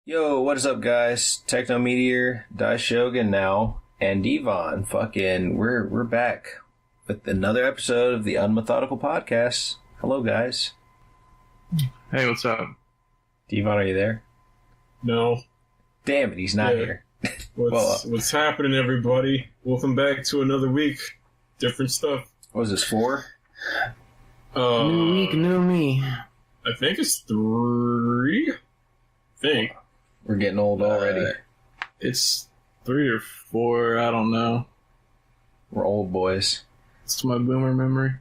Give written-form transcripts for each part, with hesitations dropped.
Yo, what is up, guys? Technometeor, DaiShogun now, and Dvon. Fucking, we're back with another episode of the Unmethodical podcast. Hello, guys. Hey, what's up? Dvon, are you there? No. Damn it, he's not here. What's happening, everybody? Welcome back to another week. Different stuff. What was this, 4? New week, new me. I think it's 3. I think. We're getting old already. It's 3 or 4, I don't know. We're old boys. It's my boomer memory.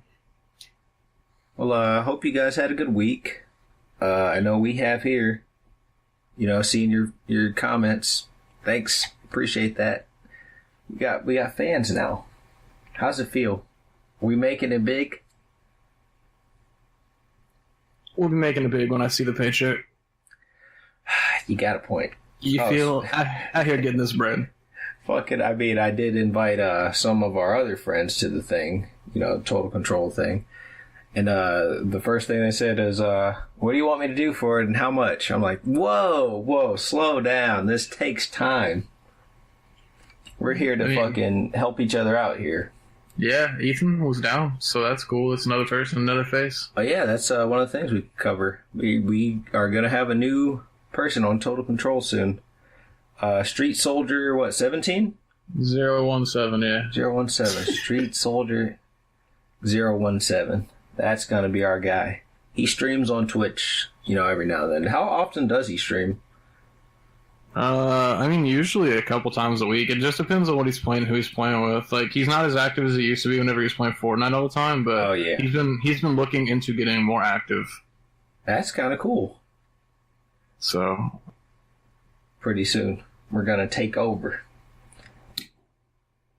Well, I hope you guys had a good week. I know we have here. You know, seeing your comments. Thanks. Appreciate that. We got fans now. How's it feel? Are we making it big? We'll be making it big when I see the paycheck. You got a point. You feel out here getting this bread. Fuck it. I mean, I did invite some of our other friends to the thing, Total Control thing. And the first thing they said is, what do you want me to do for it and how much? I'm like, whoa, slow down. This takes time. We're here to fucking help each other out here. Yeah, Ethan was down, so that's cool. It's another person, another face. Oh yeah, that's one of the things we cover. We are going to have a new person on Total Control soon. Street Soldier, 17? 017, yeah. 017. Street Soldier 017. That's going to be our guy. He streams on Twitch, every now and then. How often does he stream? Usually a couple times a week. It just depends on what he's playing, who he's playing with. Like, he's not as active as he used to be whenever he was playing Fortnite all the time, but oh, yeah. he's been looking into getting more active. That's kind of cool. So, pretty soon, we're going to take over.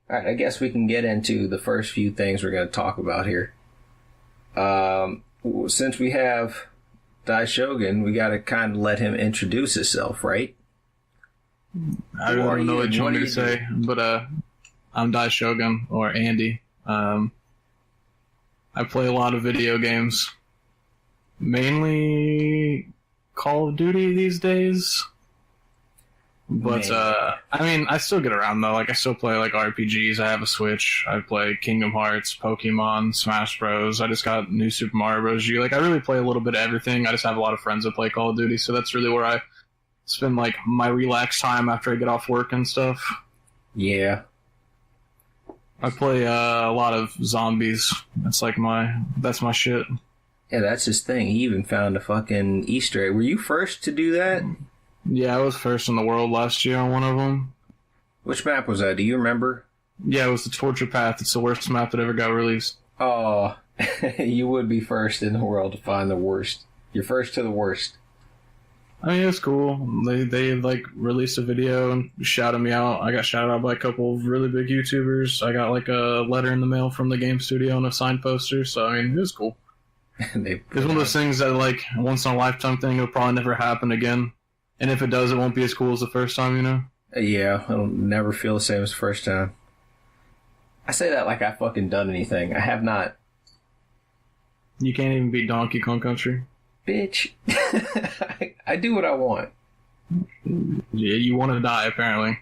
Alright, I guess we can get into the first few things we're going to talk about here. Since we have DaiShogun, we got to kind of let him introduce himself, right? I don't know what you want me to say, but I'm DaiShogun, or Andy. I play a lot of video games. Mainly Call of Duty these days. But, I still get around, though. Like, I still play, RPGs. I have a Switch. I play Kingdom Hearts, Pokemon, Smash Bros. I just got new Super Mario Bros. U. I really play a little bit of everything. I just have a lot of friends that play Call of Duty, so that's really where I spend, my relaxed time after I get off work and stuff. Yeah. I play a lot of zombies. That's my shit. Yeah, that's his thing. He even found a fucking Easter egg. Were you first to do that? Yeah, I was first in the world last year on one of them. Which map was that? Do you remember? Yeah, it was the Torture Path. It's the worst map that ever got released. Oh, you would be first in the world to find the worst. You're first to the worst. It was cool. They released a video and shouted me out. I got shouted out by a couple of really big YouTubers. I got a letter in the mail from the game studio and a signed poster. So it was cool. It's one of those things that once in a lifetime thing. It'll probably never happen again. And if it does, it won't be as cool as the first time, Yeah, it'll never feel the same as the first time. I say that like I fucking done anything. I have not. You can't even beat Donkey Kong Country. Bitch. I do what I want. Yeah, you want to die, apparently.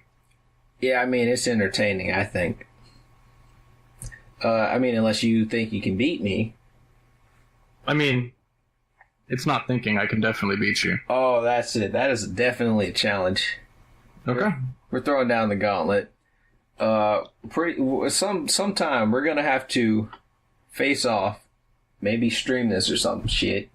Yeah, it's entertaining, I think. Unless you think you can beat me. It's not thinking. I can definitely beat you. Oh, that's it. That is definitely a challenge. Okay. We're throwing down the gauntlet. Sometime we're gonna have to face off. Maybe stream this or some shit.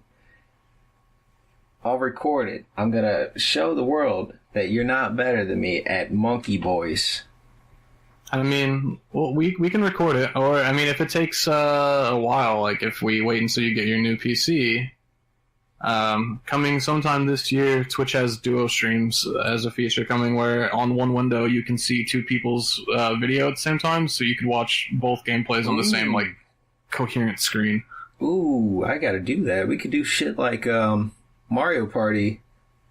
I'll record it. I'm gonna show the world that you're not better than me at Monkey Boys. We can record it, or if it takes a while, if we wait until you get your new PC. Coming sometime this year, Twitch has duo streams as a feature coming where on one window you can see two people's video at the same time, so you could watch both gameplays on the same coherent screen. Ooh, I gotta do that. We could do shit like Mario Party.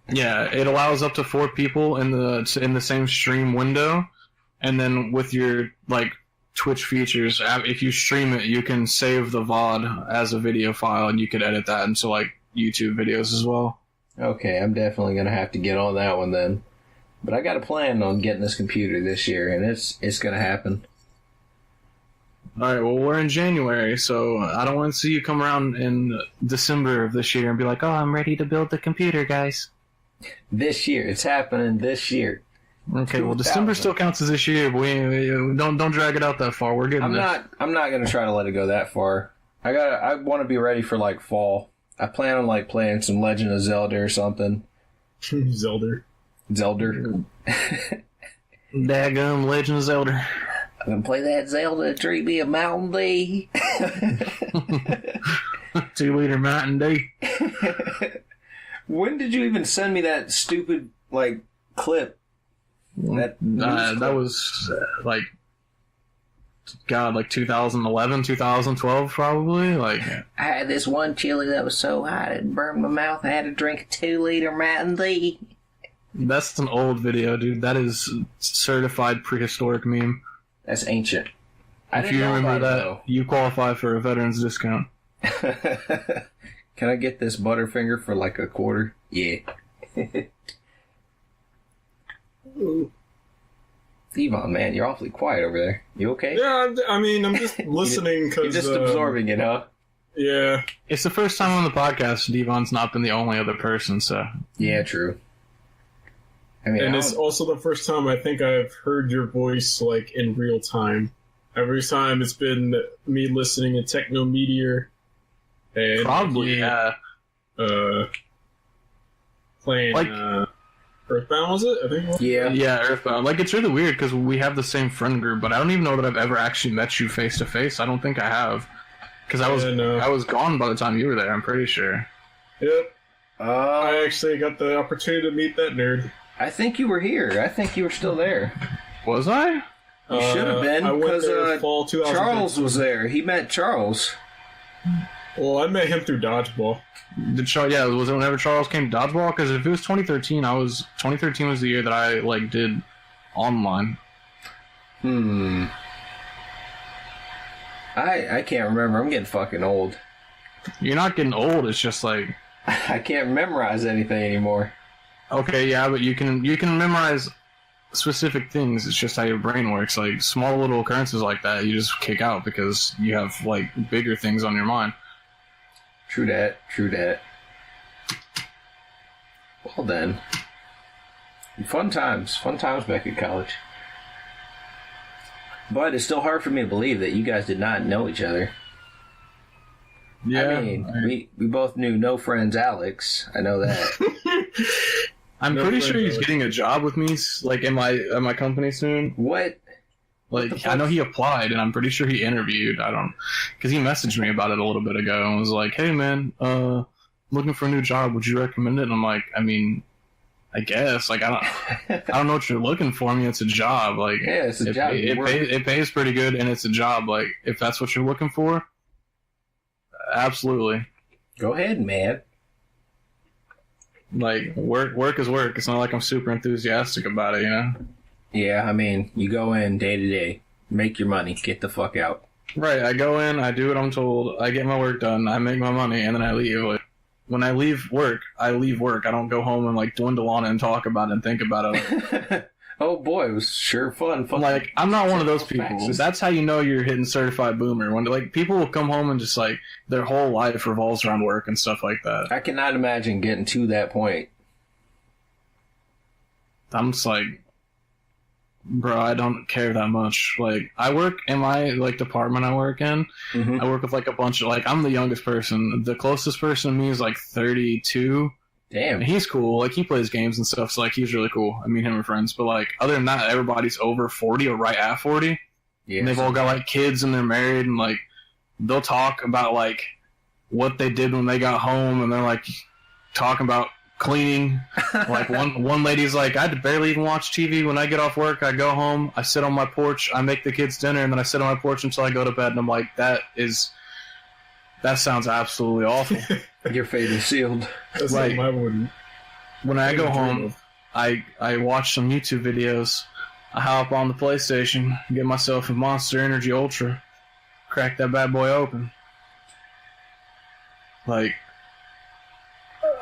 Yeah, it allows up to 4 people in the same stream window, and then with your Twitch features, if you stream it, you can save the VOD as a video file, and you could edit that into YouTube videos as well. Okay, I'm definitely gonna have to get on that one then. But I got a plan on getting this computer this year, and it's gonna happen. All right, well, we're in January, so I don't want to see you come around in December of this year and be like, "Oh, I'm ready to build the computer, guys." This year, it's happening this year. Okay, well, December still counts as this year, but we don't drag it out that far. We're getting there. I'm not gonna try to let it go that far. I want to be ready for like fall. I plan on like playing some Legend of Zelda or something. Zelda. Daggum Legend of Zelda. I'm gonna play that Zelda. Treat me a Mountain Dew. 2-liter Mountain Dew. When did you even send me that stupid like clip? That was like 2011, 2012 probably. Like, I had this one chili that was so hot it burned my mouth. I had to drink a 2-liter Mountain Dew. That's an old video, dude. That is certified prehistoric meme. That's ancient. If you remember that, you qualify for a veteran's discount. Can I get this Butterfinger for like a quarter? Yeah. Dvon, man, you're awfully quiet over there. You okay? Yeah, I mean, I'm just listening because... You're just absorbing it, huh? Yeah. It's the first time on the podcast Devon's not been the only other person, so... Yeah, true. I mean, and it's also the first time I think I've heard your voice, like, in real time. Every time it's been me listening to Technometeor and... Probably, yeah. Playing, like, Earthbound, was it? I think it was. Yeah, Earthbound. Like, it's really weird because we have the same friend group, but I don't even know that I've ever actually met you face to face. I don't think I have, because I was gone by the time you were there. I'm pretty sure. Yep. I actually got the opportunity to meet that nerd. I think you were here. I think you were still there. Was I? You should have been, because Charles was there. He met Charles. Well, I met him through Dodgeball. Was it whenever Charles came to Dodgeball? Because if it was 2013, 2013 was the year that I like did online. I can't remember. I'm getting fucking old. You're not getting old. It's just like I can't memorize anything anymore. Okay, yeah, but you can memorize specific things. It's just how your brain works. Like small little occurrences like that, you just kick out because you have like bigger things on your mind. True that. Well then. Fun times back at college. But it's still hard for me to believe that you guys did not know each other. Yeah. I mean, we both knew no friends Alex. I know that. I'm pretty sure he's getting a job with me, like in my company soon. What? Like, I know he applied, and I'm pretty sure he interviewed. Because he messaged me about it a little bit ago and was like, "Hey, man, looking for a new job. Would you recommend it?" And I'm like, I mean, I guess. Like, I don't know what you're looking for. I mean, it's a job. Like, yeah, it's a job. It pays pretty good, and it's a job. Like, if that's what you're looking for, absolutely. Go ahead, man. Like, work is work. It's not like I'm super enthusiastic about it, you know? Yeah, I mean, you go in day to day, make your money, get the fuck out. Right, I go in, I do what I'm told, I get my work done, I make my money, and then I leave. Like, when I leave work, I leave work. I don't go home and, like, dwindle on it and talk about it and think about it. Oh boy, it was sure fun. Like, I'm not one of those people. That's how you know you're hitting certified boomer. When, like, people will come home and just, like, their whole life revolves around work and stuff like that. I cannot imagine getting to that point. I'm just like, bro, I don't care that much. Like, I work in my, like, department I work in. Mm-hmm. I work with, like, a bunch of, like, I'm the youngest person. The closest person to me is, like, 32. Damn. And he's cool. Like, he plays games and stuff, so, like, he's really cool. I mean, him and friends. But, like, other than that, everybody's over 40 or right at 40. Yeah. And they've all got, like, kids and they're married, and, like, they'll talk about, like, what they did when they got home, and they're, like, talking about cleaning. Like, one lady's like, I barely even watch TV. When I get off work, I go home, I sit on my porch, I make the kids dinner, and then I sit on my porch until I go to bed. And I'm like, that sounds absolutely awful. Your fate is sealed. That's like when I go home, I watch some YouTube videos. I hop on the PlayStation, get myself a Monster Energy Ultra, crack that bad boy open. Like,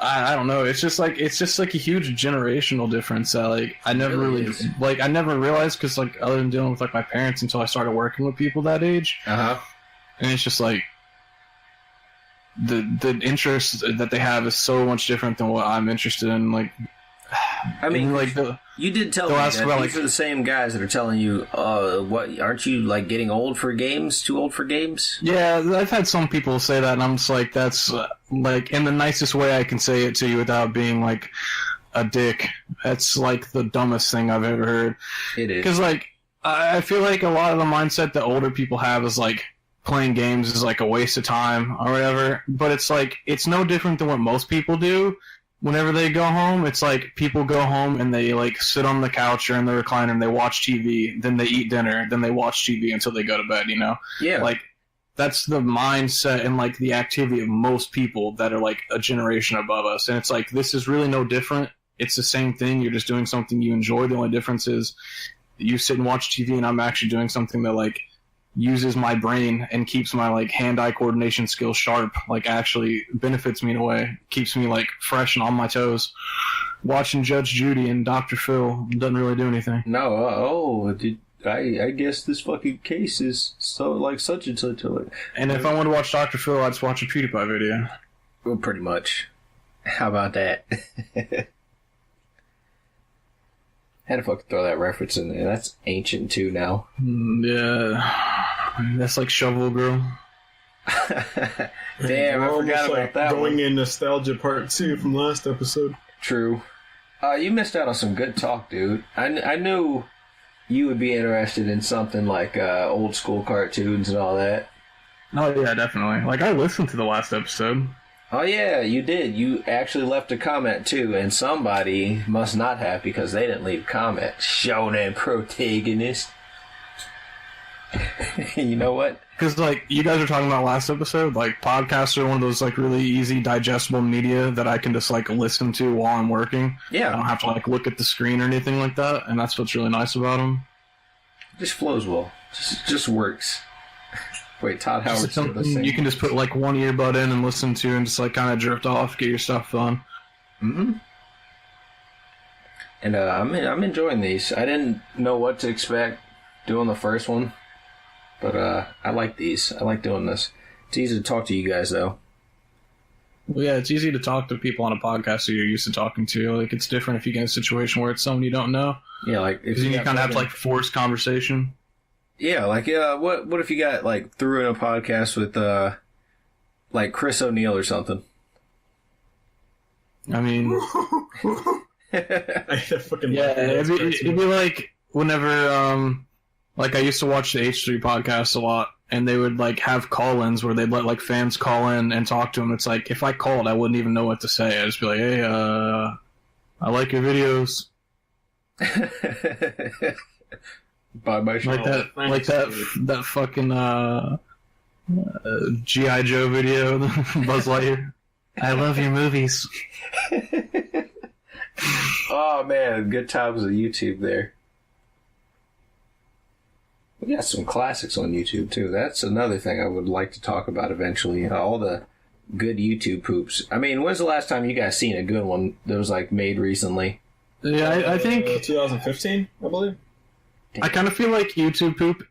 I don't know. It's just like a huge generational difference that like I never really like I never realized because like other than dealing with like my parents until I started working with people that age. Uh-huh. And it's just like the interest that they have is so much different than what I'm interested in. Like, I mean, like you did tell me that these are the same guys that are telling you, what, aren't you like getting old for games? Too old for games? Yeah, I've had some people say that, and I'm just like, that's like in the nicest way I can say it to you without being like a dick. That's like the dumbest thing I've ever heard. It is. Because like I feel like a lot of the mindset that older people have is like playing games is like a waste of time or whatever. But it's like it's no different than what most people do. Whenever they go home, it's like people go home and they like sit on the couch or in the recliner and they watch TV, then they eat dinner, then they watch TV until they go to bed, you know? Yeah. Like, that's the mindset and like the activity of most people that are like a generation above us. And it's like, this is really no different. It's the same thing. You're just doing something you enjoy. The only difference is you sit and watch TV and I'm actually doing something that like uses my brain and keeps my like hand-eye coordination skills sharp, like actually benefits me in a way, keeps me like fresh and on my toes. Watching Judge Judy and Dr. Phil doesn't really do anything. No, I guess this fucking case is so like such and such. And if I want to watch Dr. Phil, I'd just watch a PewDiePie video. Well, pretty much. How about that? Had to fucking throw that reference in there. That's ancient too now. Yeah. That's like Shovel Girl. Damn, I forgot about that going in nostalgia part 2 from last episode. True. You missed out on some good talk, dude. I knew you would be interested in something like old school cartoons and all that. Oh yeah, definitely. Like I listened to the last episode. Oh yeah, you did. You actually left a comment too, and somebody must not have because they didn't leave a comment. Shonen protagonist. You know what? Because like you guys are talking about last episode, like podcasts are one of those like really easy digestible media that I can just like listen to while I'm working. Yeah, I don't have to like look at the screen or anything like that, and that's what's really nice about them. Just flows well. Just works. Wait, Todd Howard's still the same. You can just put like one earbud in and listen to, and just like kind of drift off, get your stuff done. Mm-hmm. And I'm enjoying these. I didn't know what to expect doing the first one, but I like these. I like doing this. It's easy to talk to you guys though. Well, yeah, it's easy to talk to people on a podcast who you're used to talking to. Like it's different if you get in a situation where it's someone you don't know. Yeah, like if you kind of have to like force conversation. Yeah, like what if you got like threw in a podcast with like Chris O'Neill or something? I mean, it'd be like whenever like I used to watch the H3 podcast a lot, and they would like have call-ins where they'd let like fans call in and talk to them. It's like if I called, I wouldn't even know what to say. I'd just be like, hey, I like your videos. Buy my show. Like that fucking G.I. Joe video, Buzz Lightyear. I love your movies. Oh man, good times on YouTube there. We got some classics on YouTube too. That's another thing I would like to talk about eventually. All the good YouTube poops. I mean, when's the last time you guys seen a good one that was like made recently? Yeah, I think 2015, I believe. I kind of feel like YouTube poop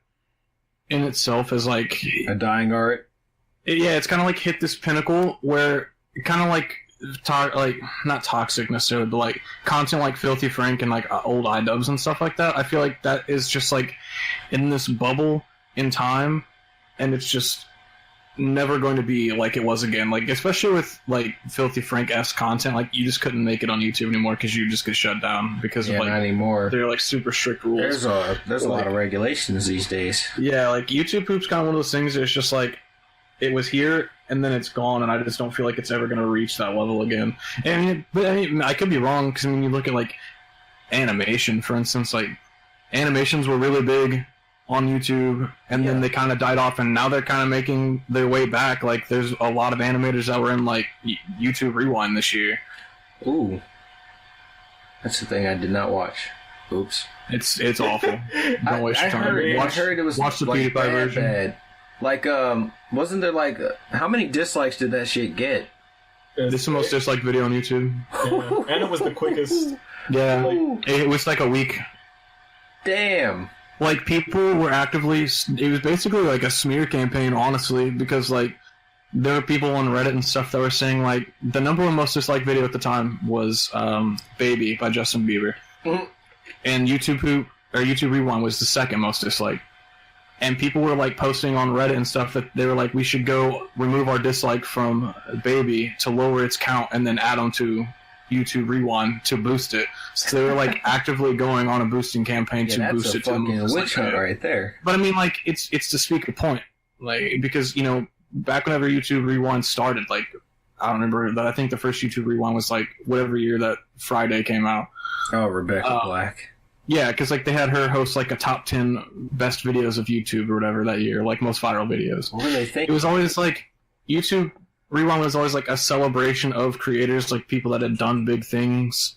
in itself is like a dying art. It's kind of like hit this pinnacle where kind of like not toxic necessarily, but like content like Filthy Frank and like old iDubbbz and stuff like that. I feel like that is just like in this bubble in time, and it's just never going to be like it was again. Like especially with like Filthy Frank-esque content, like you just couldn't make it on YouTube anymore because you just get shut down because of like not anymore. They're like super strict rules. There's a lot of regulations these days. Yeah, like YouTube poop's kind of one of those things that it's just like it was here and then it's gone, and I just don't feel like it's ever going to reach that level again. And I could be wrong because when you look at like animation, for instance, like animations were really big on YouTube, and then they kind of died off, and now they're kind of making their way back. Like, there's a lot of animators that were in, like, YouTube Rewind this year. Ooh. That's the thing I did not watch. Oops. It's awful. Don't waste your time. I heard it was watch the like, PewDiePie version. Bad. Like, wasn't there, like, how many dislikes did that shit get? This is the most disliked video on YouTube. Yeah. And it was the quickest. Yeah, it was like a week. Damn. Like, people were actively... It was basically like a smear campaign, honestly, because, like, there were people on Reddit and stuff that were saying, like, the number one most disliked video at the time was Baby by Justin Bieber. Mm-hmm. And YouTube Rewind was the second most disliked. And people were, like, posting on Reddit and stuff that they were like, we should go remove our dislike from Baby to lower its count and then add them to YouTube Rewind to boost it. So they were, like, actively going on a boosting campaign to boost it to the most. That's a fucking witch hunt right there. But I mean, like, it's to speak a point. Like, because, you know, back whenever YouTube Rewind started, like, I don't remember that. I think the first YouTube Rewind was, like, whatever year that Friday came out. Oh, Rebecca Black. Yeah, because, like, they had her host, like, a top 10 best videos of YouTube or whatever that year, like, most viral videos. What do they think? It was always, like, YouTube Rewind was always, like, a celebration of creators, like, people that had done big things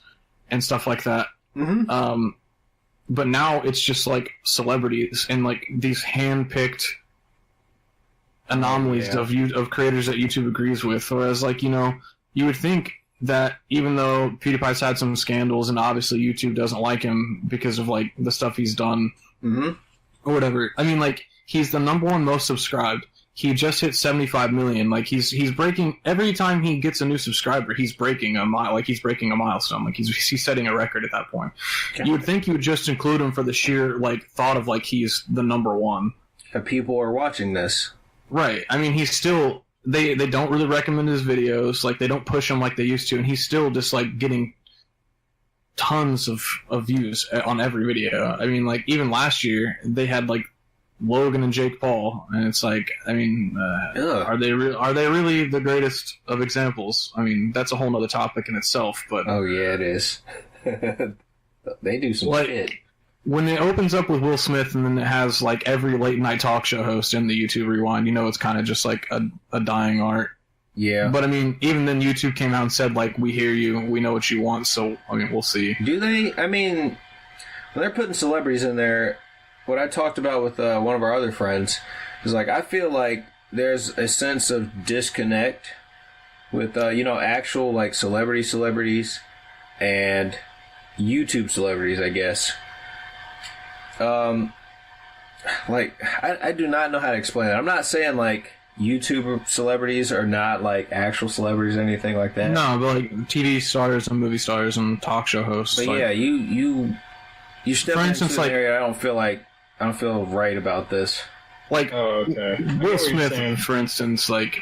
and stuff like that. Mm-hmm. But now it's just, like, celebrities and, like, these hand-picked anomalies of creators that YouTube agrees with. Whereas, like, you know, you would think that even though PewDiePie's had some scandals and obviously YouTube doesn't like him because of, like, the stuff he's done or whatever. I mean, like, he's the number one most subscribed. He just hit 75 million. Like, he's breaking, every time he gets a new subscriber, he's breaking a milestone. Like, he's setting a record at that point. God. You would think you would just include him for the sheer, like, thought of, like, he's the number one. That people are watching this. Right. I mean, he's still, they don't really recommend his videos. Like, they don't push him like they used to. And he's still just, like, getting tons of views on every video. I mean, like, even last year, they had, like, Logan and Jake Paul, and it's like, I mean, are they really the greatest of examples? I mean, that's a whole nother topic in itself, but... Oh, yeah, it is. They do some shit. When it opens up with Will Smith and then it has, like, every late-night talk show host in the YouTube Rewind, you know it's kind of just, like, a dying art. Yeah. But, I mean, even then YouTube came out and said, like, we hear you, we know what you want, so, I mean, we'll see. Do they? I mean, when they're putting celebrities in there... What I talked about with one of our other friends is, like, I feel like there's a sense of disconnect with, you know, actual, like, celebrities and YouTube celebrities, I guess. Like, I do not know how to explain it. I'm not saying, like, YouTube celebrities are not, like, actual celebrities or anything like that. No, but, like, TV stars and movie stars and talk show hosts. But, like, yeah, you step into an area I don't feel right about this. Like, Will Smith, for instance, like,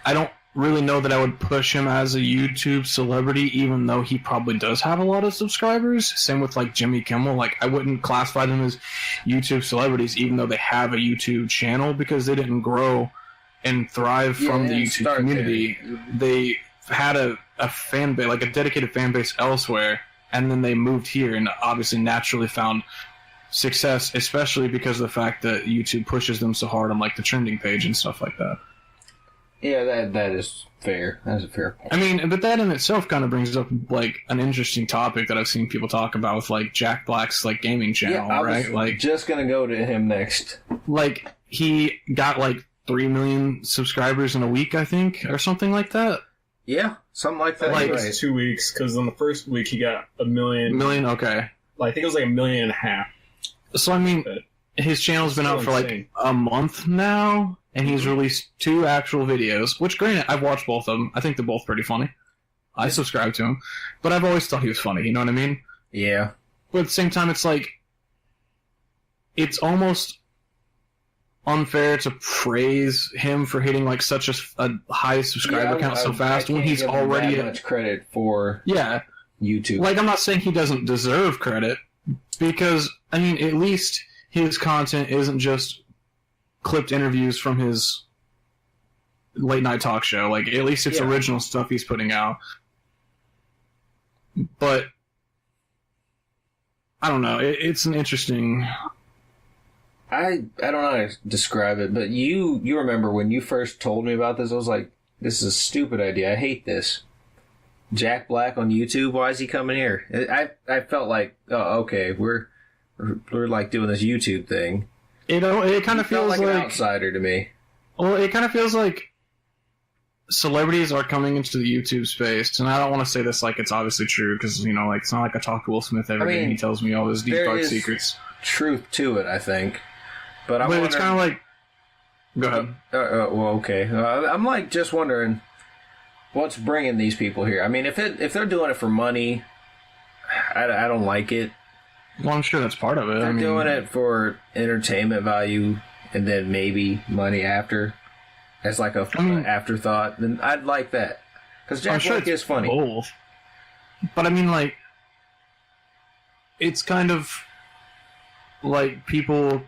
I don't really know that I would push him as a YouTube celebrity, even though he probably does have a lot of subscribers. Same with, like, Jimmy Kimmel. Like, I wouldn't classify them as YouTube celebrities, even though they have a YouTube channel, because they didn't grow and thrive from the YouTube community. They had a fan base, like a dedicated fan base elsewhere, and then they moved here and obviously naturally found success, especially because of the fact that YouTube pushes them so hard on, like, the trending page and stuff like that. Yeah, that is fair. That's a fair point. I mean, but that in itself kind of brings up, like, an interesting topic that I've seen people talk about with, like, Jack Black's, like, gaming channel, I right? was like, just gonna go to him next. Like, he got, like, 3 million subscribers in a week, I think, or something like that. Yeah, something like that. Like, right. it was 2 weeks, because in the first week he got 1 million. Okay. Like, I think it was like 1.5 million. So, I mean, his channel's been out for, like, a month now, and he's released 2 actual videos, which, granted, I've watched both of them. I think they're both pretty funny. I subscribe to him. But I've always thought he was funny, you know what I mean? Yeah. But at the same time, it's like, it's almost unfair to praise him for hitting, like, such a high subscriber count so fast when he's already... that much credit for YouTube. Like, I'm not saying he doesn't deserve credit, because, I mean, at least his content isn't just clipped interviews from his late-night talk show. Like, at least it's original stuff he's putting out. But, I don't know. It's an interesting... I don't know how to describe it, but you remember when you first told me about this, I was like, this is a stupid idea. I hate this. Jack Black on YouTube, why is he coming here? I felt like, oh, okay, we're like doing this YouTube thing. You know, it kind of feels like an outsider to me. Well, it kind of feels like celebrities are coming into the YouTube space, and I don't want to say this like it's obviously true, because, you know, like, it's not like I talk to Will Smith every day and he tells me all his deep, dark secrets. Truth to it, I think. But it's kind of like... Go ahead. Well, okay. I'm like just wondering what's bringing these people here. I mean, if they're doing it for money, I don't like it. Well, I'm sure that's part of it. They're doing it for entertainment value and then maybe money after. As like a afterthought, then I'd like that. Because Jack Black is funny. Both. But I mean, like, it's kind of like people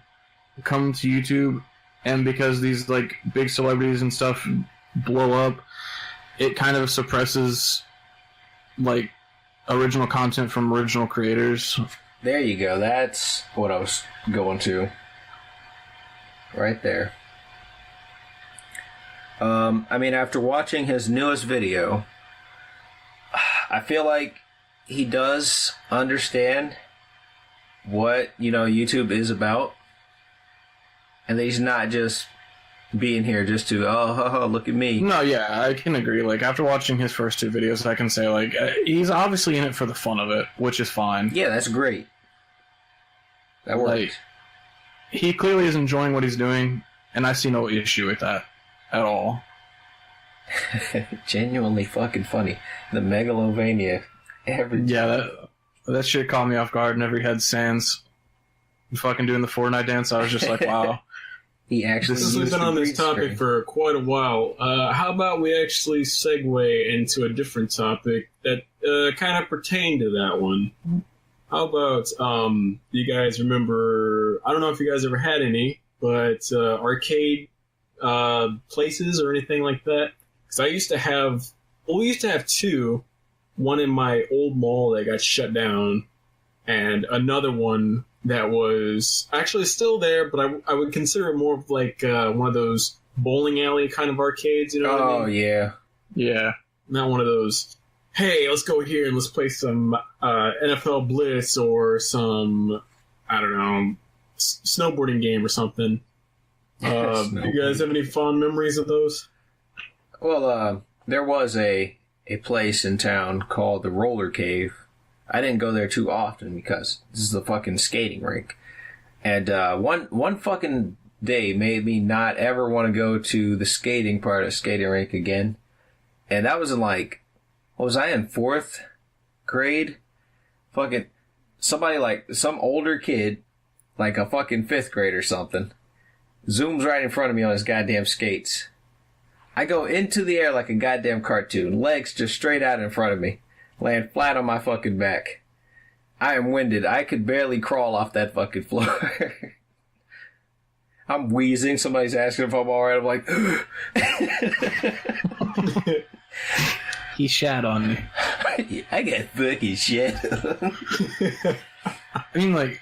come to YouTube, and because these, like, big celebrities and stuff blow up, it kind of suppresses, like, original content from original creators. There you go. That's what I was going to. Right there. I mean, after watching his newest video, I feel like he does understand what, you know, YouTube is about. And that he's not just being here just to, look at me. No, yeah, I can agree. Like, after watching his first two videos, I can say, like, he's obviously in it for the fun of it, which is fine. Yeah, that's great. That works. Like, he clearly is enjoying what he's doing, and I see no issue with that at all. Genuinely fucking funny. The megalovania. Yeah, that shit caught me off guard whenever he had Sans fucking doing the Fortnite dance. I was just like, wow. He actually Since we've been on this topic for quite a while, how about we actually segue into a different topic that kind of pertained to that one? How about, you guys remember, I don't know if you guys ever had any, but arcade places or anything like that? Because we used to have two. One in my old mall that got shut down, and another one that was actually still there, but I would consider it more of like one of those bowling alley kind of arcades, you know what I mean? Oh, yeah. Yeah. Not one of those, hey, let's go here and let's play some NFL Blitz or some, I don't know, snowboarding game or something. Do you guys have any fond memories of those? Well, there was a place in town called the Roller Cave. I didn't go there too often because this is a fucking skating rink. And one fucking day made me not ever want to go to the skating part of skating rink again. And that was in like, what was I in, 4th grade? Fucking somebody, like some older kid, like a fucking 5th grade or something, zooms right in front of me on his goddamn skates. I go into the air like a goddamn cartoon, legs just straight out in front of me, land flat on my fucking back. I am winded. I could barely crawl off that fucking floor. I'm wheezing. Somebody's asking if I'm alright. I'm like, he shat on me. I got fucking shit. I mean, like,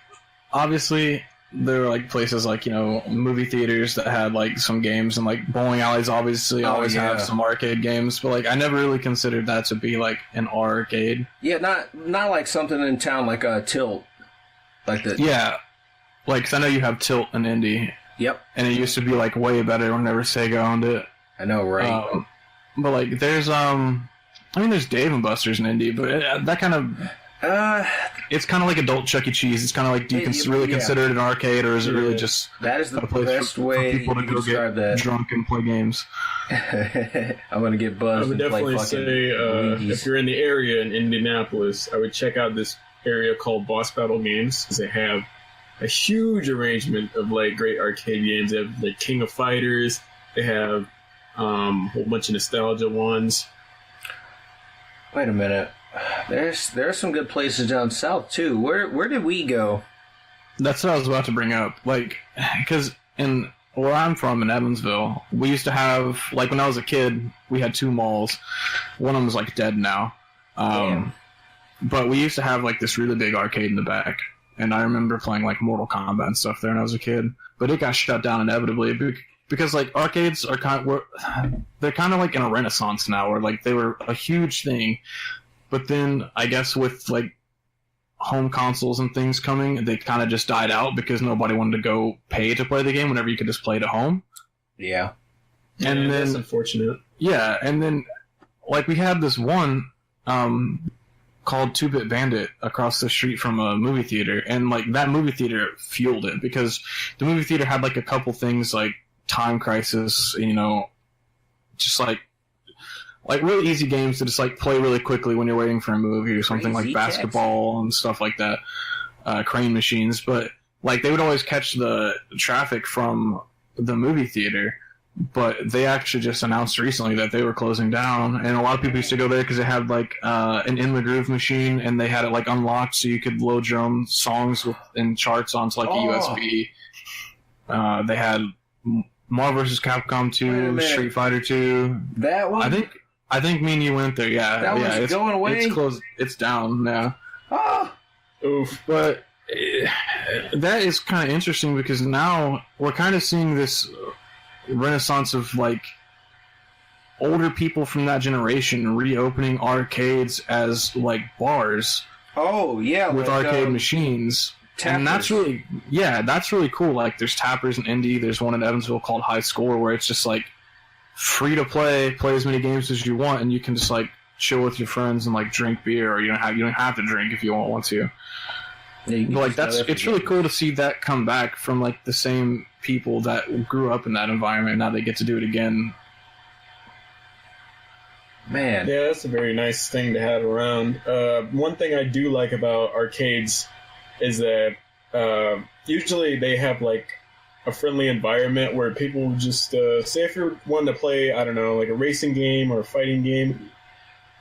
obviously, there were, like, places like, you know, movie theaters that had, like, some games, and, like, bowling alleys obviously always have some arcade games, but, like, I never really considered that to be, like, an arcade. Yeah, not like something in town like a Tilt. Like the... Yeah. Like, 'cause I know you have Tilt in Indy. Yep. And it used to be, like, way better whenever Sega owned it. I know, right? But, like, there's Dave & Buster's in Indy, but that kind of... it's kind of like adult Chuck E. Cheese. It's kind of like, do you really consider it an arcade, or is it really just that is the best way for people to go get that. Drunk and play games? I'm gonna get buzzed. I would definitely say if you're in the area in Indianapolis, I would check out this area called Boss Battle Games, because they have a huge arrangement of like great arcade games. They have like King of Fighters. They have a whole bunch of nostalgia ones. Wait a minute. There's some good places down south too. Where did we go? That's what I was about to bring up. Like, because in where I'm from in Evansville, we used to have, like, when I was a kid, we had 2 malls. One of them was like dead now. But we used to have like this really big arcade in the back, and I remember playing like Mortal Kombat and stuff there when I was a kid. But it got shut down inevitably because like arcades are they're kind of like in a renaissance now, where like they were a huge thing. But then, I guess with, like, home consoles and things coming, they kind of just died out because nobody wanted to go pay to play the game whenever you could just play it at home. Yeah. And then, that's unfortunate. Yeah, and then like we had this one called 2-Bit Bandit across the street from a movie theater, and like that movie theater fueled it because the movie theater had like a couple things like Time Crisis, you know, just like really easy games to just like play really quickly when you're waiting for a movie or something, like basketball and stuff like that, crane machines. But like they would always catch the traffic from the movie theater. But they actually just announced recently that they were closing down, and a lot of people used to go there because they had like an In the Groove machine, and they had it like unlocked so you could load your own songs and charts onto like a USB. They had Marvel vs. Capcom 2, Street Fighter 2. That one? I think me and you went there. Yeah, that one's it's going away. It's closed. It's down now. Oof. But that is kind of interesting because now we're kind of seeing this renaissance of like older people from that generation reopening arcades as like bars. Oh yeah, with like, arcade machines. Tappers. And that's really cool. Like there's Tappers in Indy. There's one in Evansville called High Score where it's just like free to play as many games as you want, and you can just like chill with your friends and like drink beer, or you don't have to drink if you don't want to. Yeah, but, like it's really cool to see that come back from like the same people that grew up in that environment. Now they get to do it again. Man, yeah, that's a very nice thing to have around. One thing I do like about arcades is that usually they have like a friendly environment where people just say if you're wanting to play, I don't know, like a racing game or a fighting game.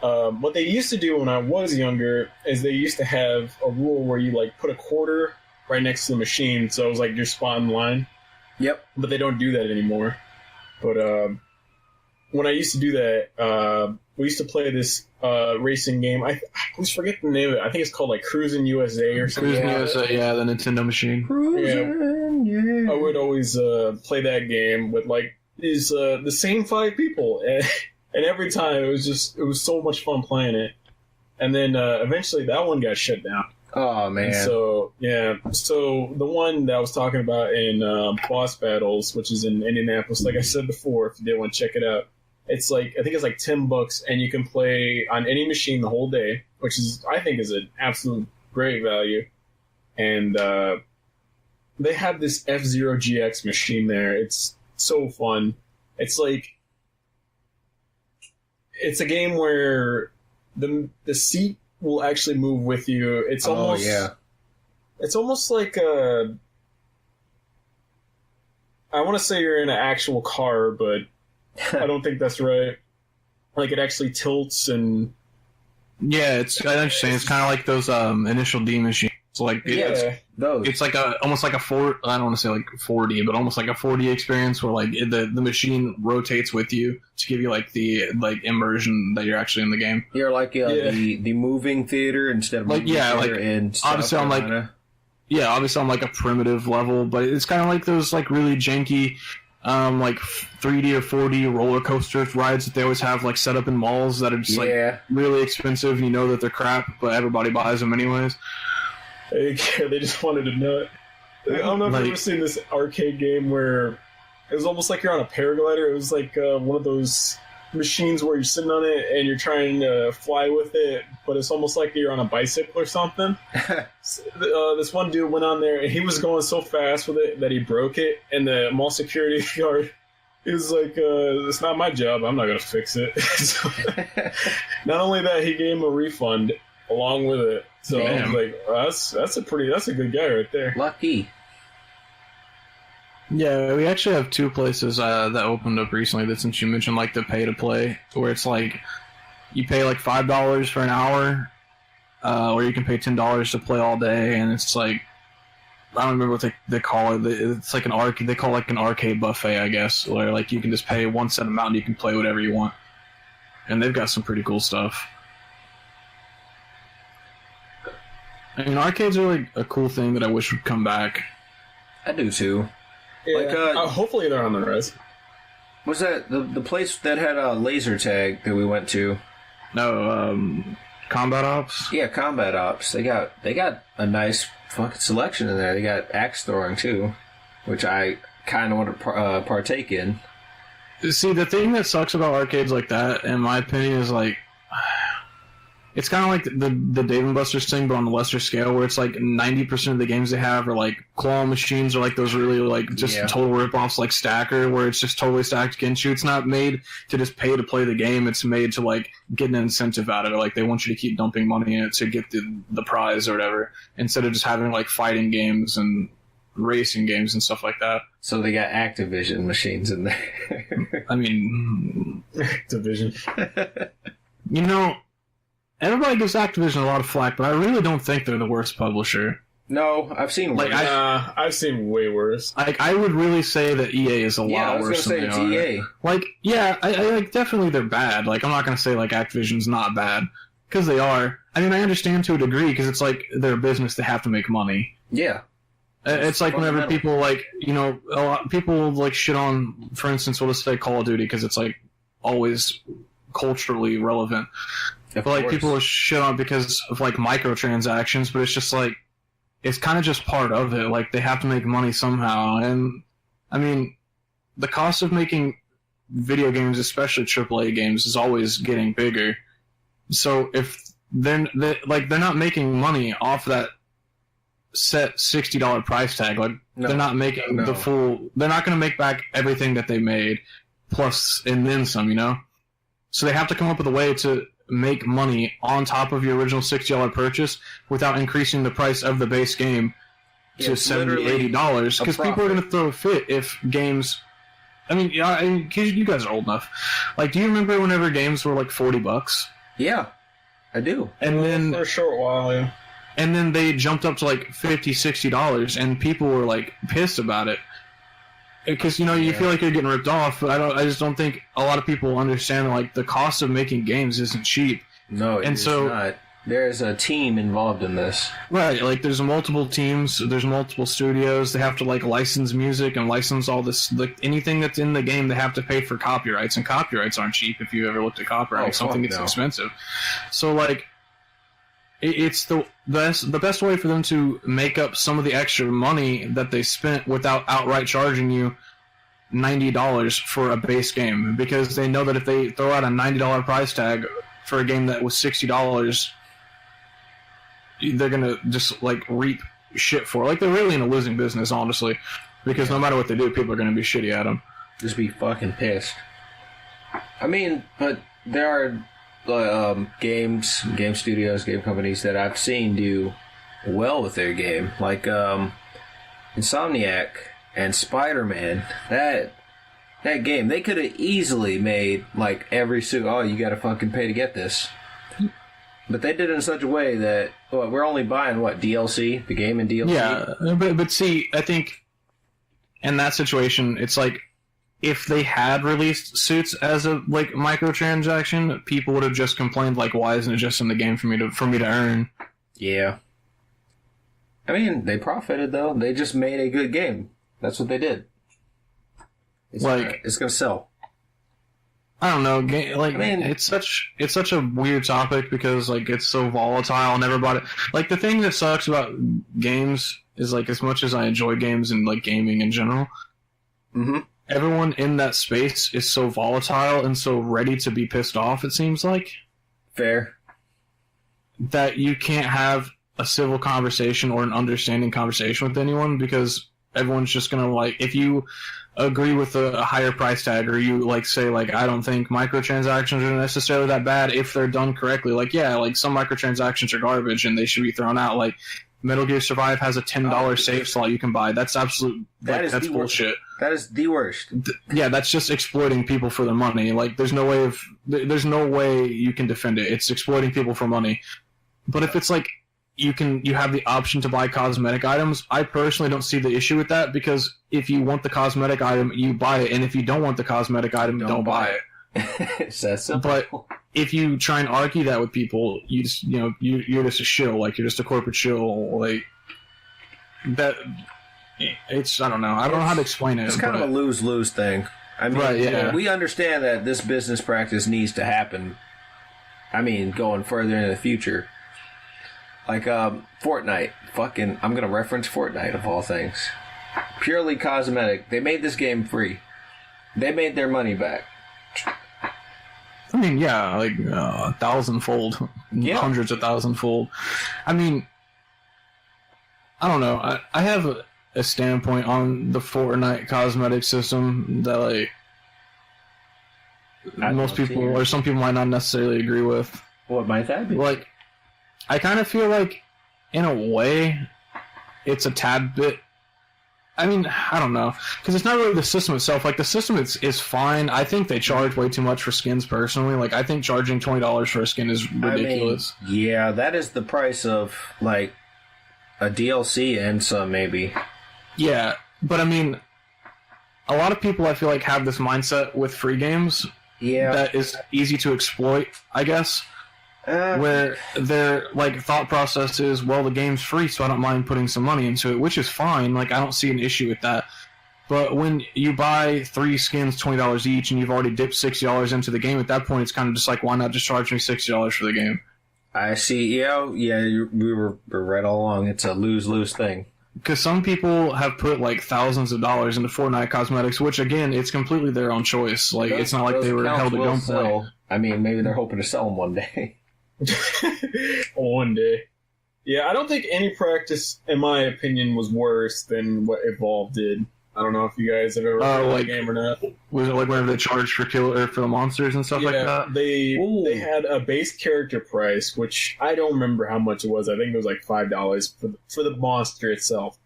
What they used to do when I was younger is they used to have a rule where you like put a quarter right next to the machine, so it was like your spot in line. Yep. But they don't do that anymore. But when I used to do that, we used to play this racing game. I always forget the name of it. I think it's called like Cruisin' USA or something. Cruisin' USA, yeah, the Nintendo machine. Yeah. I would always play that game with like these the same 5 people. And every time it was so much fun playing it. And then eventually that one got shut down. Oh man. And so the one that I was talking about in Boss Battles, which is in Indianapolis, like I said before, if you did want to check it out, it's like I think it's like $10 and you can play on any machine the whole day, which is I think is an absolute great value. And they have this F-Zero GX machine there. It's so fun. It's like it's a game where the seat will actually move with you. It's almost It's almost like I want to say you're in an actual car, but I don't think that's right. Like it actually tilts and I understand. It's kind of like those Initial D machines. Like it's like almost like a I don't want to say like 4D, but almost like a 4D experience where like the machine rotates with you to give you like the like immersion that you're actually in the game. You're like the moving theater instead of like in obviously on like obviously on like a primitive level, but it's kind of like those like really janky like 3D or 4D roller coaster rides that they always have like set up in malls that are just like really expensive. You know that they're crap, but everybody buys them anyways. They just wanted to know it. I don't know if you've ever seen this arcade game where it was almost like you're on a paraglider. It was like one of those machines where you're sitting on it and you're trying to fly with it, but it's almost like you're on a bicycle or something. This one dude went on there and he was going so fast with it that he broke it, and the mall security guard, he was like, it's not my job, I'm not going to fix it. So, not only that, he gave him a refund along with it. So I was like, that's a good guy right there. Lucky. Yeah, we actually have 2 places that opened up recently that, since you mentioned like the pay to play, where it's like you pay like $5 for an hour, or you can pay $10 to play all day, and it's like I don't remember what they call it. It's like they call it like an arcade buffet, I guess, where like you can just pay one set amount and you can play whatever you want, and they've got some pretty cool stuff. I mean, arcades are like a cool thing that I wish would come back. I do too. Yeah, like, hopefully they're on the rise. Was that the place that had a laser tag that we went to? No, Combat Ops? Yeah, Combat Ops. They got a nice fucking selection in there. They got axe throwing too, which I kind of want to partake in. See, the thing that sucks about arcades like that, in my opinion, is like it's kind of like the Dave & Buster's thing, but on a lesser scale, where it's like 90% of the games they have are like claw machines or like those really like just total ripoffs like Stacker, where it's just totally stacked against you. It's not made to just pay to play the game. It's made to like get an incentive out of it. Like they want you to keep dumping money in it to get the prize or whatever, instead of just having like fighting games and racing games and stuff like that. So they got Activision machines in there. I mean, Activision. You know, everybody gives Activision a lot of flack, but I really don't think they're the worst publisher. No, I've seen worse. I've seen way worse. I would really say that EA is a lot worse than they are. EA. Like, yeah, I like definitely they're bad. Like, I'm not gonna say like Activision's not bad, because they are. I mean, I understand to a degree, because it's like their business; they have to make money. Yeah. It's like whenever people like, you know, a lot of people like shit on, for instance, we'll just say Call of Duty, because it's like always culturally relevant. But like people will shit on it because of like microtransactions, but it's just like it's kind of just part of it. Like they have to make money somehow, and I mean, the cost of making video games, especially AAA games, is always getting bigger. So if they're not making money off that set $60 price tag, like they're not making the full. They're not going to make back everything that they made, plus and then some. You know, so they have to come up with a way to make money on top of your original $60 purchase without increasing the price of the base game to $70, $80, because people are going to throw a fit if games. I mean, you guys are old enough. Like, do you remember whenever games were like $40? Yeah, I do. And then for a short while, yeah. And then they jumped up to like $50, $60, and people were like pissed about it. Because, you know, you feel like you're getting ripped off, but I just don't think a lot of people understand, like, the cost of making games isn't cheap. No, it's not. There's a team involved in this. Right, like, there's multiple teams, there's multiple studios, they have to, like, license music and license all this, like, anything that's in the game, they have to pay for copyrights, and copyrights aren't cheap if you ever looked at copyrights. Something gets expensive. So, like, it's the best way for them to make up some of the extra money that they spent without outright charging you $90 for a base game, because they know that if they throw out a $90 price tag for a game that was $60, they're gonna just like reap shit for it. Like they're really in a losing business, honestly, because no matter what they do, people are gonna be shitty at them. Just be fucking pissed. I mean, but there are game studios, game companies that I've seen do well with their game, like Insomniac and Spider-Man. That game, they could have easily made like every suit. Oh, you got to fucking pay to get this. But they did it in such a way that we're only buying DLC, the game and DLC. Yeah, but see, I think in that situation, it's like, if they had released suits as a like microtransaction, people would have just complained like, "Why isn't it just in the game for me to earn?" Yeah. I mean, they profited though. They just made a good game. That's what they did. It's gonna sell. I don't know. Like, I mean, it's such a weird topic because like it's so volatile and everybody. Like the thing that sucks about games is like, as much as I enjoy games and like gaming in general. Mm-hmm. Everyone in that space is so volatile and so ready to be pissed off, it seems like. Fair. That you can't have a civil conversation or an understanding conversation with anyone, because everyone's just going to, like, if you agree with a higher price tag, or you, like, say, like, I don't think microtransactions are necessarily that bad if they're done correctly. Like, yeah, like, some microtransactions are garbage and they should be thrown out. Like, Metal Gear Survive has a $10 save slot you can buy. That's absolute. That's bullshit. That is the worst. Yeah, that's just exploiting people for their money. Like, there's no way you can defend it. It's exploiting people for money. But if it's like you have the option to buy cosmetic items, I personally don't see the issue with that, because if you want the cosmetic item, you buy it, and if you don't want the cosmetic item, don't buy it. It's that simple. But if you try and argue that with people, you just, you're just a shill. Like, you're just a corporate shill. Like that. It's, I don't know how to explain it. It's kind of a lose-lose thing. I mean, right, yeah. We understand that this business practice needs to happen. I mean, going further into the future. Like, Fortnite. I'm going to reference Fortnite, of all things. Purely cosmetic. They made this game free. They made their money back. I mean, yeah, like 1,000-fold, hundreds of thousand-fold. I mean, I don't know. I have a standpoint on the Fortnite cosmetic system that like most people or some people might not necessarily agree with. What might that be? Like, I kind of feel like, in a way, it's a tad bit. I mean, I don't know, because it's not really the system itself. Like, the system is fine. I think they charge way too much for skins, personally. Like, I think charging $20 for a skin is ridiculous. I mean, yeah, that is the price of, like, a DLC and some, maybe. Yeah, but I mean, a lot of people, I feel like, have this mindset with free games that is easy to exploit, I guess. Where their like thought process is, well, the game's free, so I don't mind putting some money into it, which is fine. Like, I don't see an issue with that. But when you buy 3 skins, $20 each, and you've already dipped $60 into the game, at that point, it's kind of just like, why not just charge me $60 for the game? I see. Yeah, we were right all along. It's a lose-lose thing. Because some people have put like thousands of dollars into Fortnite cosmetics, which again, it's completely their own choice. Like, it's not like they were held at gunpoint. I mean, maybe they're hoping to sell them one day. One day. Yeah, I don't think any practice, in my opinion, was worse than what Evolve did. I don't know if you guys have ever played the game or not. Was it like whenever they charged for for the monsters and stuff like that? They had a base character price, which I don't remember how much it was. I think it was like $5 for the monster itself.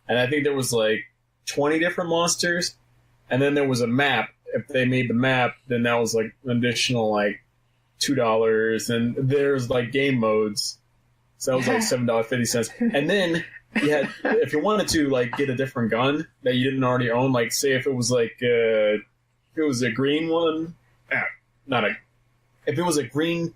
And I think there was like 20 different monsters. And then there was a map. If they made the map, then that was like an additional like $2, and there's like game modes, so that was like $7.50. And then you had, if you wanted to like get a different gun that you didn't already own, like say if it was like if it was a green one, if it was a green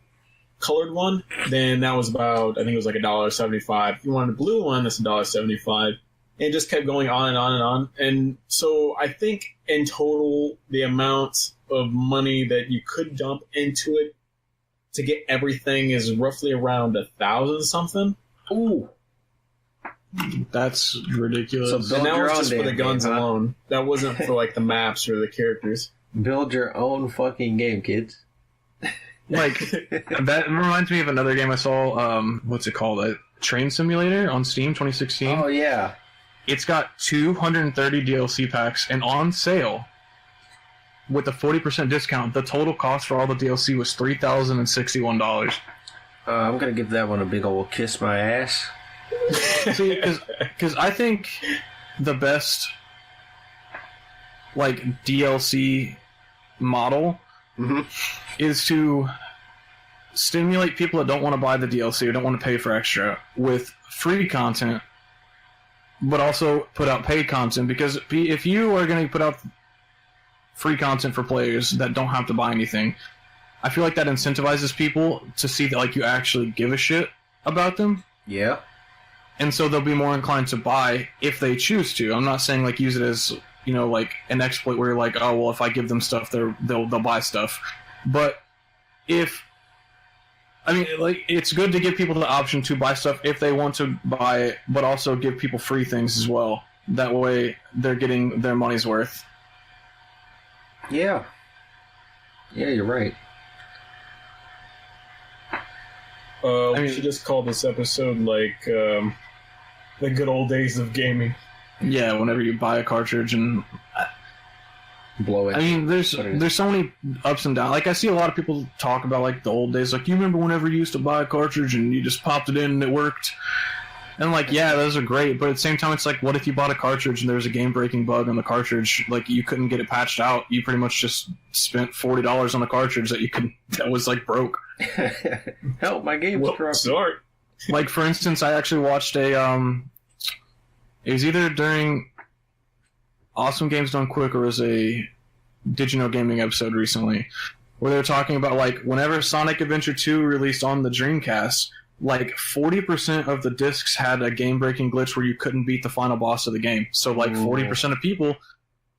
colored one, then that was about, I think it was like $1.75. If you wanted a blue one, that's $1.75. And it just kept going on and on and on. And so I think in total, the amount of money that you could dump into it to get everything is roughly around 1,000 something. Ooh, that's ridiculous. So and that was just for the guns alone. That wasn't for like the maps or the characters. Build your own fucking game, kids. Like, that reminds me of another game I saw. What's it called? A Train Simulator on Steam, 2016. Oh yeah, it's got 230 DLC packs, and on sale, with a 40% discount, the total cost for all the DLC was $3,061. I'm gonna give that one a big old kiss my ass. See, because I think the best like DLC model is to stimulate people that don't want to buy the DLC or don't want to pay for extra with free content, but also put out paid content. Because if you are going to put out free content for players that don't have to buy anything, I feel like that incentivizes people to see that like you actually give a shit about them. Yeah. And so they'll be more inclined to buy if they choose to. I'm not saying like use it as, you know, like an exploit where you're like, oh well, if I give them stuff, they'll buy stuff. But like it's good to give people the option to buy stuff if they want to buy it, but also give people free things as well. That way they're getting their money's worth. Yeah. Yeah, you're right. We should just call this episode like the good old days of gaming. Yeah, whenever you buy a cartridge and blow it. I mean, there's so many ups and downs. Like, I see a lot of people talk about like the old days. Like, you remember whenever you used to buy a cartridge and you just popped it in and it worked? And I'm like, yeah, those are great. But at the same time, it's like, what if you bought a cartridge and there was a game-breaking bug on the cartridge? Like, you couldn't get it patched out. You pretty much just spent $40 on a cartridge that was like broke. Help, my game was corrupted. Sorry. Like, for instance, I actually watched it was either during Awesome Games Done Quick or it was a Did You Know Gaming episode recently, where they were talking about, like, whenever Sonic Adventure 2 released on the Dreamcast, like, 40% of the discs had a game-breaking glitch where you couldn't beat the final boss of the game. So, like, 40% of people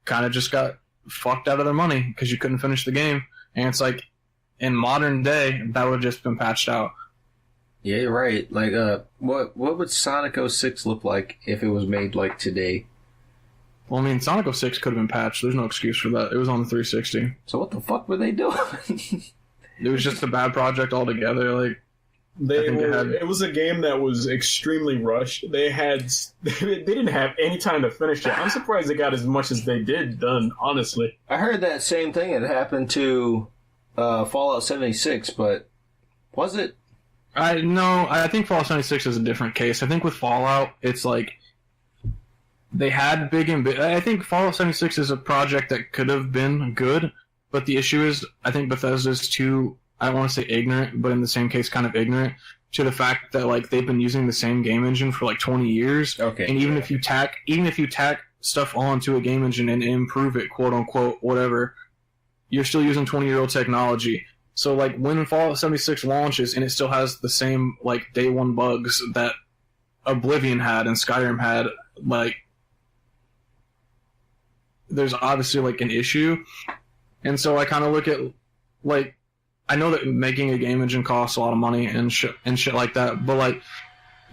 kind of just got fucked out of their money because you couldn't finish the game. And it's like, in modern day, that would have just been patched out. Yeah, you're right. Like, what would Sonic 06 look like if it was made like today? Well, I mean, Sonic 06 could have been patched. There's no excuse for that. It was on the 360. So what the fuck were they doing? It was just a bad project altogether. Like, it was a game that was extremely rushed. They didn't have any time to finish it. I'm surprised they got as much as they did done, honestly. I heard that same thing had happened to Fallout 76, but was it? I think Fallout 76 is a different case. I think with Fallout, it's like they had I think Fallout 76 is a project that could have been good, but the issue is I think Bethesda's too, I don't want to say ignorant, but in the same case kind of ignorant to the fact that like they've been using the same game engine for like 20 years. Okay. And even if you tack stuff onto a game engine and improve it, quote unquote, whatever, you're still using 20-year-old technology. So like when Fallout 76 launches and it still has the same like day one bugs that Oblivion had and Skyrim had, like there's obviously like an issue. And so I kind of look at like, I know that making a game engine costs a lot of money and shit like that, but like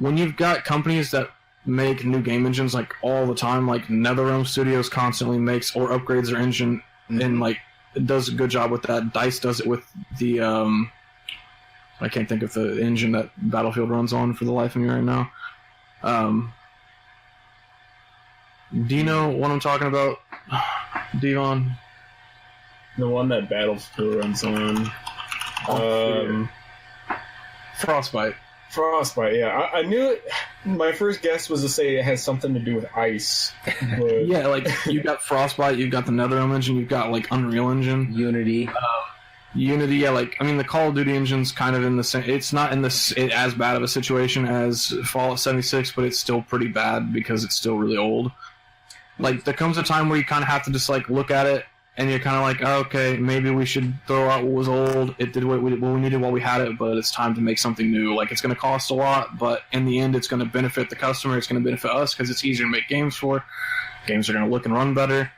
when you've got companies that make new game engines like all the time, like NetherRealm Studios constantly makes or upgrades their engine and like it does a good job with that. DICE does it with the I can't think of the engine that Battlefield runs on for the life of me right now. Do you know what I'm talking about, Dvon? The one that Battlefield runs on. Frostbite. Frostbite, yeah. I knew it. My first guess was to say it has something to do with ice. But... Yeah, like, you've got Frostbite, you've got the NetherRealm engine, you've got, like, Unreal Engine. Unity. Unity, yeah, like, I mean, the Call of Duty engine's kind of in the same... It's not in as bad of a situation as Fallout 76, but it's still pretty bad because it's still really old. Like, there comes a time where you kind of have to just, like, look at it, and you're kind of like, oh, okay, maybe we should throw out what was old. It did what we needed while we had it, but it's time to make something new. Like, it's going to cost a lot, but in the end, it's going to benefit the customer. It's going to benefit us because it's easier to make games for. Games are going to look and run better.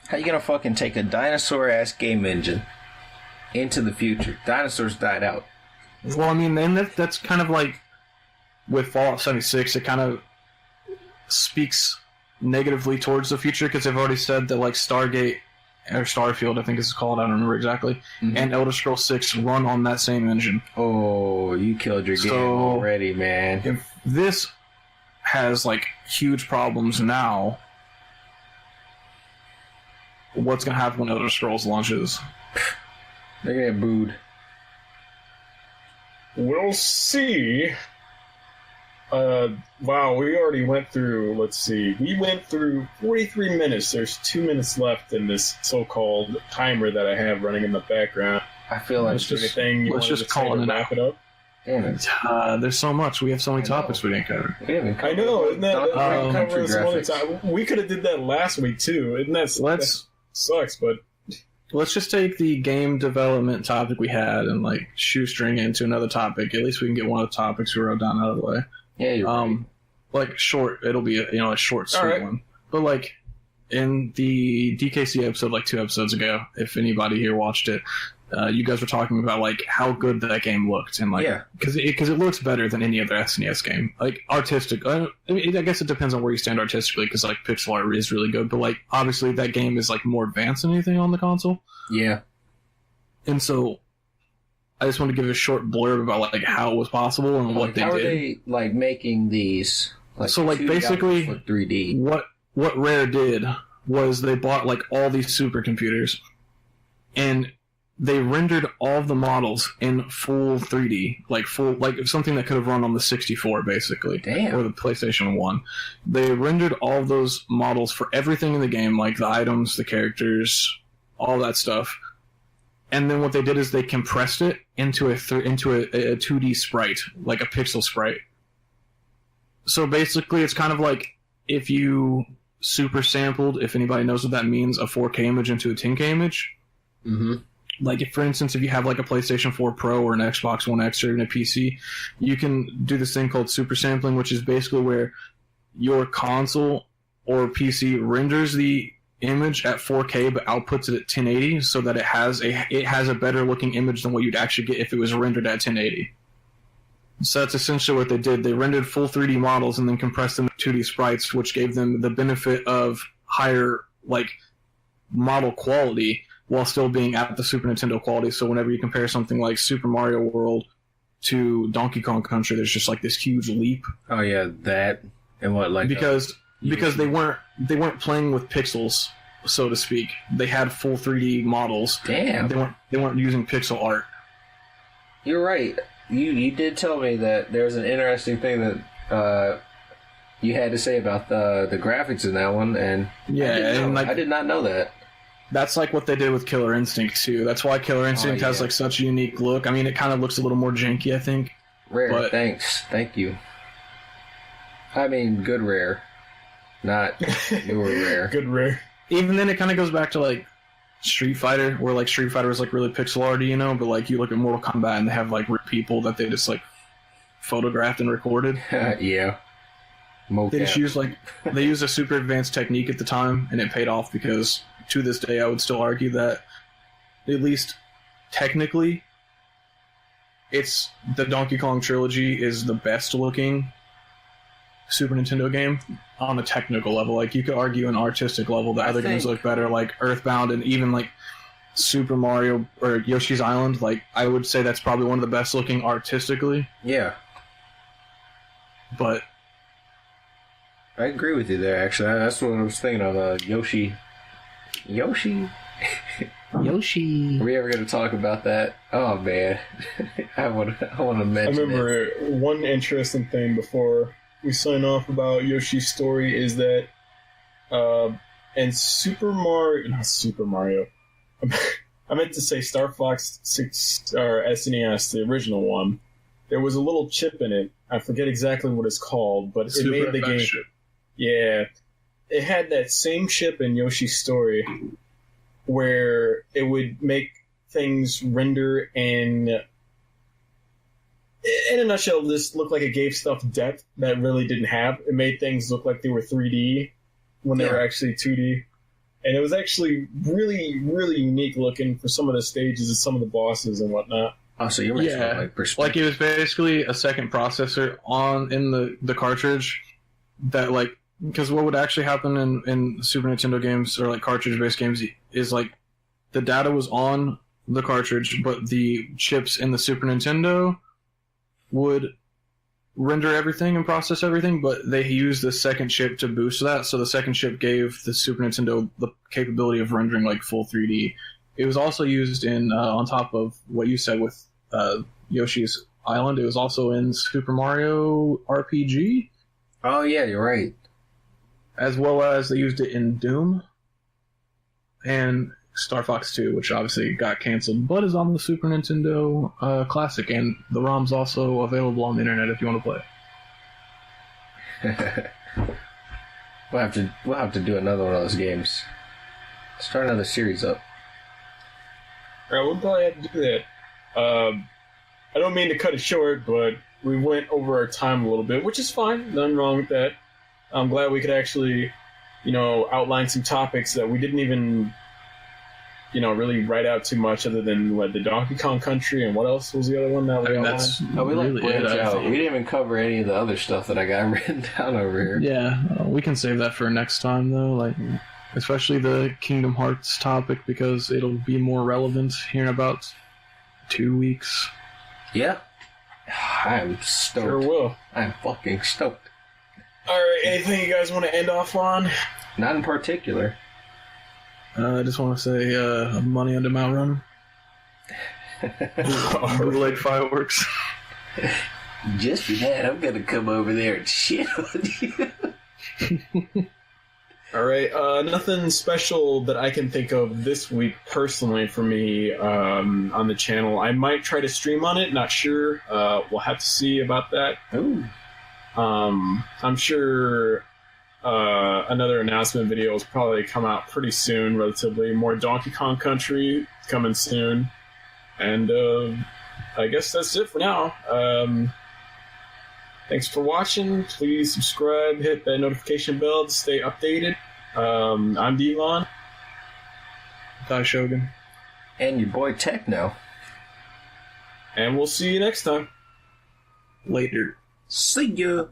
How you going to fucking take a dinosaur-ass game engine into the future? Dinosaurs died out. Well, I mean, and that's kind of like with Fallout 76, it kind of speaks negatively towards the future because they've already said that like Stargate or Starfield, I think it's called, I don't remember exactly, and Elder Scrolls 6 run on that same engine. Oh, you killed your game already, man. If this has like huge problems now, what's gonna happen when Elder Scrolls launches? They're gonna get booed. We'll see. Wow, we already went through, let's see, we went through 43 minutes. There's 2 minutes left in this so-called timer that I have running in the background. I feel like let's just call it and wrap it up. Damn it. There's so much. We have so many topics we didn't cover. I know, isn't that we could have did that last week too. Isn't that sucks, but let's just take the game development topic we had and like shoestring it into another topic. At least we can get one of the topics we wrote down out of the way. Yeah, you're right. Like short, it'll be a short, sweet one. But like in the DKC episode, like 2 episodes ago, if anybody here watched it, you guys were talking about like how good that game looked and like because it looks better than any other SNES game. Like artistic, I mean, I guess it depends on where you stand artistically because like pixel art is really good, but like obviously that game is like more advanced than anything on the console. Yeah, and so I just want to give a short blurb about like how it was possible and what they did. How are they like making these? Like, so like basically, 3D. What Rare did was they bought like all these supercomputers, and they rendered all of the models in full 3D, like something that could have run on the 64 basically, or the PlayStation 1. They rendered all of those models for everything in the game, like the items, the characters, all that stuff. And then what they did is they compressed it into a 2D sprite, like a pixel sprite. So basically, it's kind of like if you super sampled, if anybody knows what that means, a 4K image into a 10K image. Mm-hmm. Like, if, for instance, if you have like a PlayStation 4 Pro or an Xbox One X or even a PC, you can do this thing called super sampling, which is basically where your console or PC renders the image at 4K but outputs it at 1080 so that it has a better looking image than what you'd actually get if it was rendered at 1080. So that's essentially what they did. They rendered full 3D models and then compressed them to 2D sprites, which gave them the benefit of higher like model quality while still being at the Super Nintendo quality. So whenever you compare something like Super Mario World to Donkey Kong Country, there's just like this huge leap. Oh yeah, that and what like because they weren't playing with pixels, so to speak. They had full 3D models. Damn. They weren't using pixel art. You're right. You did tell me that there was an interesting thing that you had to say about the graphics in that one, and I did not know that. That's like what they did with Killer Instinct too. That's why Killer Instinct has like such a unique look. I mean, it kind of looks a little more janky, I think. Rare, but thank you. I mean, good rare, not newer rare. Good rare. Even then, it kind of goes back to like Street Fighter, where like Street Fighter is like really pixel arty, you know. But like you look at Mortal Kombat, and they have like real people that they just like photographed and recorded. Yeah. They just they used a super advanced technique at the time, and it paid off because to this day I would still argue that at least technically it's the Donkey Kong trilogy is the best looking Super Nintendo game on a technical level. Like you could argue an artistic level that other games look better, like Earthbound and even like Super Mario or Yoshi's Island. Like I would say that's probably one of the best looking artistically. Yeah. But I agree with you there, actually. That's what I was thinking of. Yoshi. Yoshi. Are we ever going to talk about that? Oh, man. I want to mention I remember one interesting thing before we sign off about Yoshi's story is that in not Super Mario. I meant to say Star Fox 6 or SNES, the original one. There was a little chip in it. I forget exactly what it's called, but it made the game. Chip. Yeah, it had that same chip in Yoshi's story where it would make things render in a nutshell, this looked like it gave stuff depth that really didn't have. It made things look like they were 3D when they were actually 2D. And it was actually really, really unique looking for some of the stages and some of the bosses and whatnot. Oh, so you're mentioning like perspective. Like it was basically a second processor in the cartridge that like, because what would actually happen in Super Nintendo games or like cartridge-based games is like the data was on the cartridge, but the chips in the Super Nintendo would render everything and process everything, but they used the second chip to boost that, so the second chip gave the Super Nintendo the capability of rendering like full 3D. It was also used in, on top of what you said with Yoshi's Island, it was also in Super Mario RPG. Oh yeah, you're right. As well as they used it in Doom and Star Fox 2, which obviously got canceled, but is on the Super Nintendo Classic, and the ROM's also available on the internet if you want to play. We'll have to do another one of those games. Start another series up. Alright, we'll probably have to do that. I don't mean to cut it short, but we went over our time a little bit, which is fine. Nothing wrong with that. I'm glad we could actually, outline some topics that we didn't even, really write out too much other than the Donkey Kong Country and what else was the other one that we outlined? We didn't even cover any of the other stuff that I got written down over here. Yeah, we can save that for next time though, like especially the Kingdom Hearts topic because it'll be more relevant here in about 2 weeks. Yeah. I'm stoked. Sure will. I'm fucking stoked. Alright, anything you guys want to end off on? Not in particular. I just want to say money under Mount Run. Bootleg fireworks. Just for that, I'm going to come over there and shit on you. Alright, nothing special that I can think of this week personally for me on the channel. I might try to stream on it, not sure. We'll have to see about that. Ooh. I'm sure another announcement video will probably come out pretty soon, relatively. More Donkey Kong Country coming soon. And I guess that's it for now. Thanks for watching. Please subscribe, hit that notification bell to stay updated. I'm Dvon. DaiShogun. And your boy Techno. And we'll see you next time. Later. See ya.